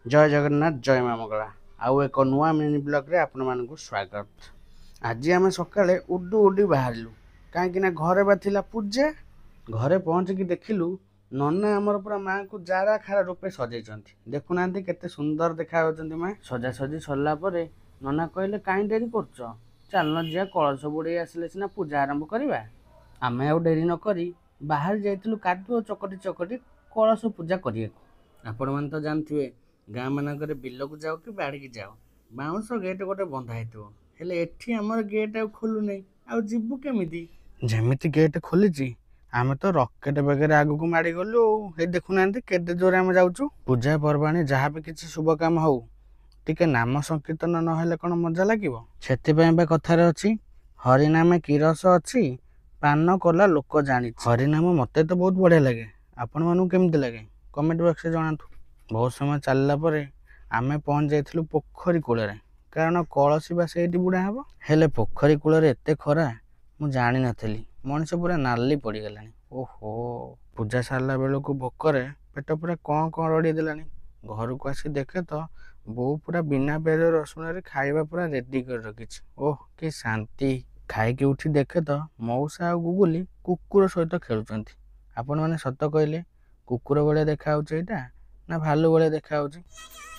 जय जगन्नाथ जय माँ मंगला आउ एक नुआ मिनी ब्लॉग रे आपण मानकु स्वागत। आज आम सकाळे उडू उडी बाहरलु कहीं घरे बा थिला पूजा। घरे पहुँचिकी देखिलु नना आमर पूरा माँ को जारा खारा रूपे सजाई देखुना केते सुंदर देखा माँ। सजासजी सरला परे नना कहले कहीं डेरी कर चलन जा कलश बुड़े आसिले सीना पूजा आरंभ करवा। आमे आउ डेरी न करी बाहर जाइलु कादुओ चकटी चकटी कलश पूजा करिया। आपण मैंने तो जानते गाँ मानक बिल को जाओ कि बाड़ी की जाओ बाउंस गेट गोटे बंधा हेले एठी हमर गेट आ खोलुनै आ जिबु केमिति जेमिति गेट खोलिची आमे तो रॉकेट वगैरह आगु को माड़ी गलु हे देखुना केते जोर आमे जाउछु। पूजा पर्वाणी जहाँ भी किसी शुभ काम हो टिके नाम संकीर्तन न हेले कोन मजा लागिवो। सेति पय बे कथार अछि हरिनामे किरस अछि पान कला लोक जानि। हरिनाम मते तो बहुत बढ़िया लगे आपण मानु केमिति लगे कमेंट बॉक्स रे जणातु। बहुत समय चलला परे आमे पहुँच जाइथिलु पोखरी कूଳରେ कारण कलसी बा सेठी बुड़ा हबो। हेले पोखरी कूଳରେ एते खरा मु जानि नथली मनुष्य पूरा नाली पड़ी गलानी। ओहो पूजा सारला बेलको भोकरे पेट पूरा कौन रड़ी देलानी। घर को आसी देखे तो बो पूरा बिना प्याज रसुण रे खाइबा पूरा रेडी कर रखिछि। ओह कि शांति। खाइके उठी देखे तो मौसा आ गुगुली कुकुर सहित खेलुचंती। आपण माने सत कहले कुकुर बळे देखा होछ एटा ना भालू बळे देखा होछ।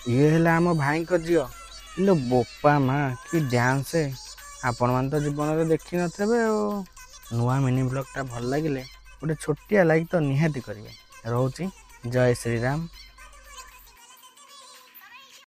ये हेला आम भाई को झियो इलो बोपा माँ कि डांस आपण मान तो जीवन में देखी नथेबे। नुआ मिनी ब्लॉग टा भल लागिले गोटे छोटिया लाइक तो निहाती करिवे। रहउची जय श्री राम।